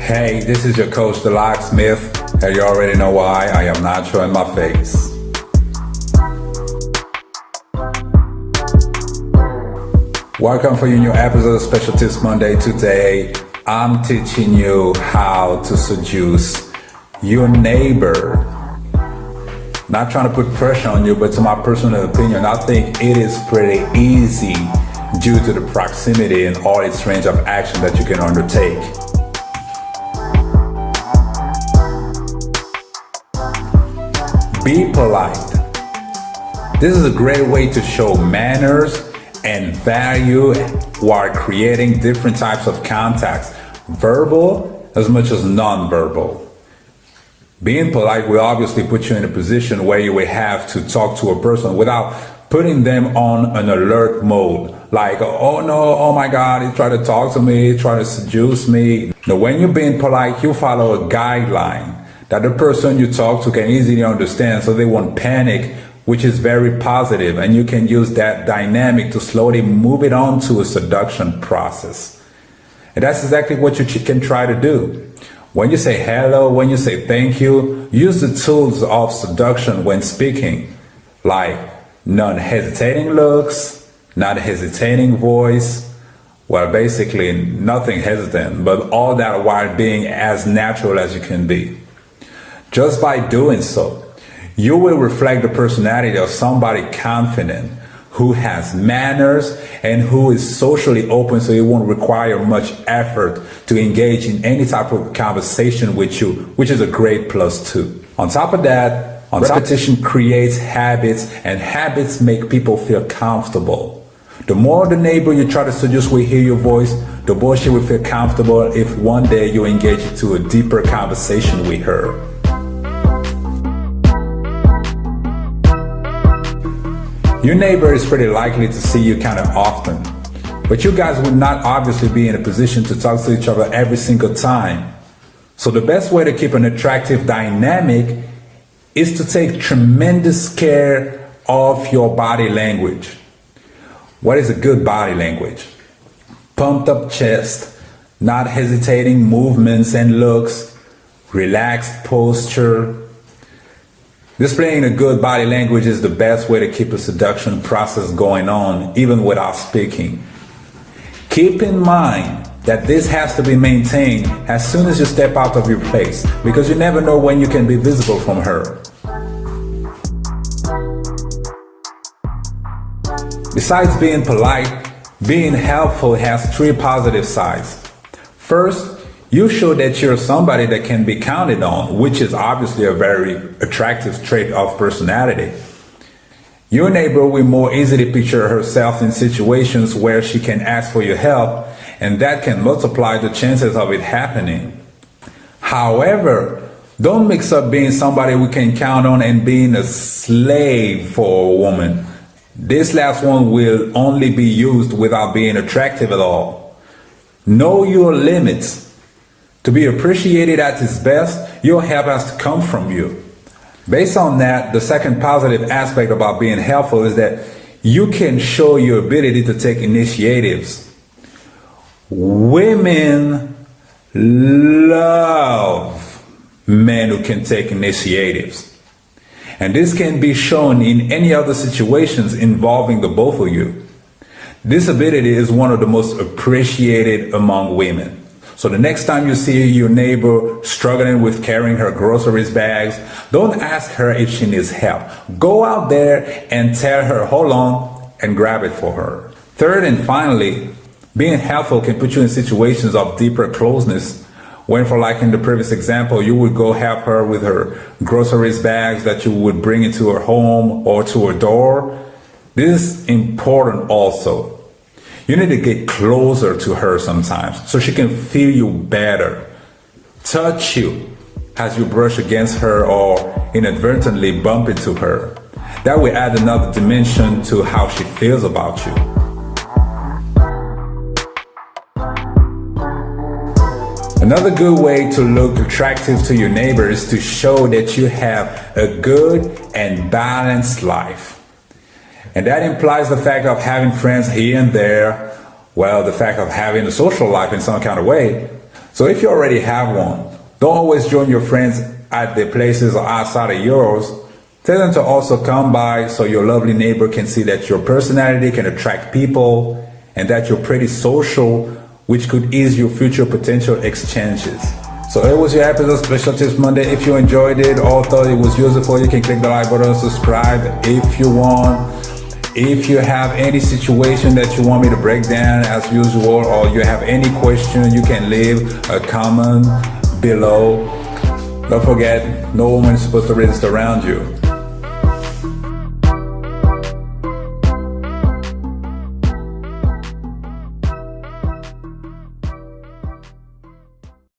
Hey, this is your coach, the Locksmith, and you already know why I am not showing my face. Welcome for your new episode of Special Tips Monday. Today, I'm teaching you how to seduce your neighbor. Not trying to put pressure on you, but to my personal opinion, I think it is pretty easy due to the proximity and all its range of action that you can undertake. Be polite. This is a great way to show manners and value while creating different types of contacts, verbal as much as non-verbal. Being polite will obviously put you in a position where you will have to talk to a person without putting them on an alert mode. Like, oh no, oh my God, he tried to talk to me, he tried to seduce me. Now, when you're being polite, you follow a guideline that the person you talk to can easily understand, so they won't panic, which is very positive, and you can use that dynamic to slowly move it on to a seduction process. And that's exactly what you can try to do. When you say hello, when you say thank you, use the tools of seduction when speaking, like non-hesitating looks, not hesitating voice, well, basically nothing hesitant, but all that while being as natural as you can be. Just by doing so, you will reflect the personality of somebody confident, who has manners, and who is socially open, so it won't require much effort to engage in any type of conversation with you, which is a great plus too. On top of that, repetition creates habits, and habits make people feel comfortable. The more the neighbor you try to seduce will hear your voice, the more she will feel comfortable if one day you engage into a deeper conversation with her. Your neighbor is pretty likely to see you kind of often, but you guys would not obviously be in a position to talk to each other every single time. So the best way to keep an attractive dynamic is to take tremendous care of your body language. What is a good body language? Pumped up chest, not hesitating movements and looks, relaxed posture. Displaying a good body language is the best way to keep a seduction process going on, even without speaking. Keep in mind that this has to be maintained as soon as you step out of your place, because you never know when you can be visible from her. Besides being polite, being helpful has three positive sides. First, you show that you're somebody that can be counted on, which is obviously a very attractive trait of personality. Your neighbor will more easily picture herself in situations where she can ask for your help, and that can multiply the chances of it happening. However, don't mix up being somebody we can count on and being a slave for a woman. This last one will only be used without being attractive at all. Know your limits. To be appreciated at its best, your help has to come from you. Based on that, the second positive aspect about being helpful is that you can show your ability to take initiatives. Women love men who can take initiatives. And this can be shown in any other situations involving the both of you. This ability is one of the most appreciated among women. So the next time you see your neighbor struggling with carrying her groceries bags, don't ask her if she needs help. Go out there and tell her, hold on, and grab it for her. Third and finally, being helpful can put you in situations of deeper closeness. When, for like in the previous example, you would go help her with her groceries bags that you would bring into her home or to her door. This is important also. You need to get closer to her sometimes so she can feel you better. Touch you as you brush against her or inadvertently bump into her. That will add another dimension to how she feels about you. Another good way to look attractive to your neighbor is to show that you have a good and balanced life. And that implies the fact of having friends here and there, well, the fact of having a social life in some kind of way. So if you already have one, don't always join your friends at the places outside of yours. Tell them to also come by so your lovely neighbor can see that your personality can attract people and that you're pretty social, which could ease your future potential exchanges. So it was your episode Special Tips Monday. If you enjoyed it or thought it was useful, you can click the like button and subscribe if you want. If you have any situation that you want me to break down as usual, or you have any question, you can leave a comment below. Don't forget, no woman is supposed to resist around you.